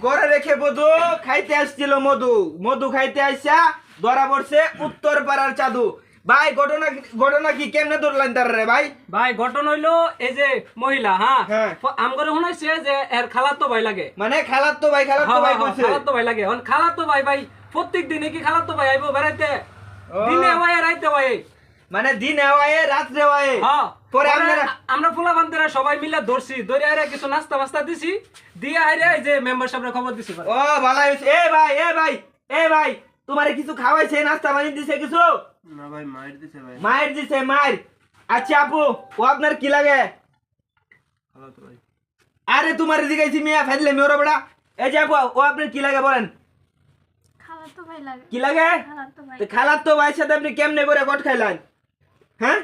করে রেখে বধু খাইতে আসছিল মধু মধু খাইতে আসা ধরা পড়ছে উত্তর পাড়ার চাদু ভাই ঘটনা কি কেমনে ধরলেন তার রে ভাই ভাই ঘটনা হইলো এই যে মহিলা হ্যাঁ আমগরে শুনাইছে যে এর খালাতো ভাই লাগে মানে খালাতো ভাই কইছে খালাতো ভাই লাগে অন খালাতো ভাই প্রত্যেক দিনে কি খালাতো ভাই আইবো বেড়াইতে দিনে হয় রাইতে হয় মানে দিনে হয় রাতে হয় হ্যাঁ পরে আমরা ফুলা বান্ধরা সবাই মিলে ধরছি ধরে আইরা কিছু নাস্তা মাস্তা দিছি দিয়ে আইরা এই যে মেম্বার সাহেবরা খবর দিছি ও ভালো হইছে এ ভাই তোমারে কিছু খাওয়াইছে নাস্তা বানিয়ে দিছে কিছু না ভাই মাইর দিছে মাইর আচ্ছা আপু ও আপনার কি লাগে খালাতো ভাই আরে তোমারে জিগাইছি মিয়া ফাইলে মেরো বড়া এই যে আপু ও আপনার কি লাগে বলেন খালাতো ভাই লাগে কি লাগে খালাতো ভাই সাথে আপনি কেমনে করে কট খাইলেন হ্যাঁ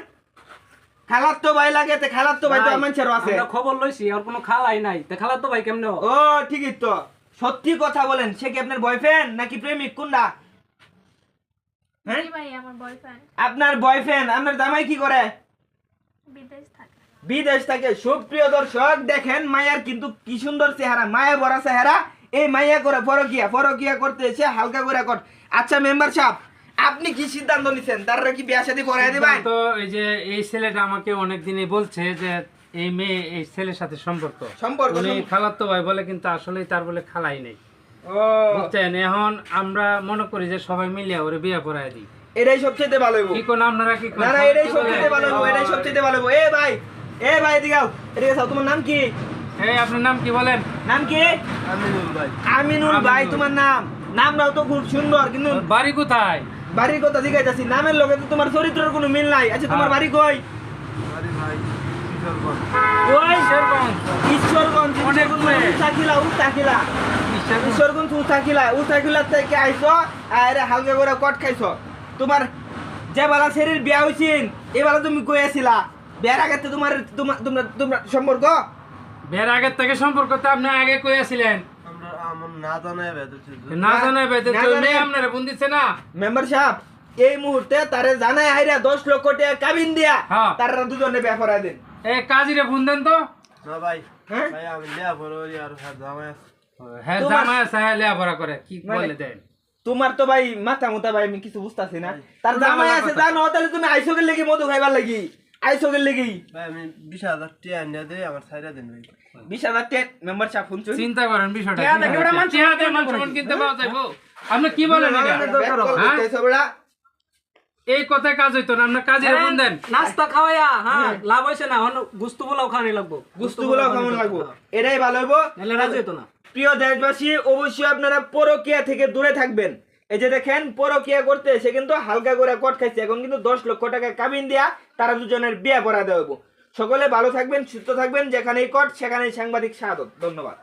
খালাতো ভাই লাগে তে খালাতো ভাই তো আমানছেরও আছে আমরা খবর লইছি আর কোনো খালাই নাই তে খালাতো ভাই কেমনে ও ঠিকই তো সত্যি কথা বলেন সে কি আপনার বয়ফ্রেন্ড নাকি প্রেমিক কোনটা হ্যাঁ ভাই আমার বয়ফ্রেন্ড আপনার বয়ফ্রেন্ড আপনার জামাই কি করে বিদেশ থাকে সুপ্রিয় দর্শক দেখেন মায়ার কিন্তু কি সুন্দর চেহারা মায়া ভরা চেহারা এই মায়া করে পরকিয়া করতে এসে হালকা করে কর আচ্ছা মেম্বার সাহেব আপনি কি সিদ্ধান্ত নিছেন তাররা কি বিয়া শাদী করায় দিবেন তো এই যে এই ছেলেটা আমাকে অনেক দিনই বলছে যে এই মেয়ে এই ছেলের সাথে সম্পর্ক উনি খালাতো ভাই বলে কিন্তু আসলেই তার বলে খালাই নেই ও বুঝছেন এখন আমরা মনে করি যে সবাই মিলে ওরে বিয়ে করায় দিই এটাই সবচেয়ে ভালো হইব কি কোন আপনারা কি কোন না এটাই সবচেয়ে ভালো হইব এটাই সবচেয়ে ভালো হইব এ ভাই এদিকে আও তোমার নাম কি এই আপনার নাম কি বলেন নাম কি আমিনুল ভাই তোমার নামটাও তো খুব সুন্দর কিন্তু বাড়ি কোথায় বাড়ির কথা জিজ্ঞাসা নামের লগে তো তোমার চরিত্রের কোনো মিল নাই আচ্ছা তোমার বাড়ি কই বাড়ি ভাই ঈশ্বরগঞ্জ উস্তাখিলা থেকে আইছো আর হালকা করে কট খাইছো তোমার যে বেলা শরীর বিয়া হইছিন এবেলা তুমি কই আছিলা বিয়ার আগে তোমার তোমরা সম্পর্ক বিয়ের আগের থেকে সম্পর্ক তো আপনি আগে কই আছিলেন আমরা আমার না জানায় না জানাই বেঁধে মেয়ে আপনারা ফোন দিচ্ছে না মেম্বার সাহেব এই মুহূর্তে তারে জানাই আইরা 10 লক্ষ টাকা কাবিন দিয়া তারা দুজনে বিয়া করায় দেন এই কাজীরে ফোন দেন তো না ভাই হ্যাঁ ভাই আমি লিয়া পড়ি আর জামাই হ্যাঁ জামাই আছে লেয়াপড়া করে কি বলে দেন তোমার তো ভাই মাথা মুতা ভাই আমি কিছু বুঝতাছি না তার জামাই আছে জানো তাহলে তুমি আইসো গেলে লাগি মধু খাইবার লাগি আইসো গেলে লাগি ভাই আমি 20000 টাকা এনে দেই আমার ছাইরা দেন ভাই 20000 টাকা মেম্বার সাহেব ফোন চুই চিন্তা করেন বিষয়টা চেহারা মানুষ কিনতে পাওয়া যাইবো আপনি কি বলেন এই কথায় কাজ হইতো না আপনার কাজের ফোন দেন নাস্তা খাওয়ায়া হ্যাঁ লাভ হইছে না গুস্তু পোলাও খাওয়ানি লাগবো গুস্তু পোলাও খাওয়ানো লাগবো এটাই ভালো হইবো নালে রাজি হইতো না প্রিয় দেশবাসী অবশ্যই আপনারা পরকিয়া থেকে দূরে থাকবেন এই যে দেখেন পরকিয়া করতে এসে কিন্তু হালকা করে কট খাইছে এখন কিন্তু 10 লক্ষ টাকা কাবিন দিয়া তারা দুজনের বিয়ে করা দেব সকলে ভালো থাকবেন সুস্থ থাকবেন যেখানেই কট সেখানেই সাংবাদিক শাহাদত ধন্যবাদ।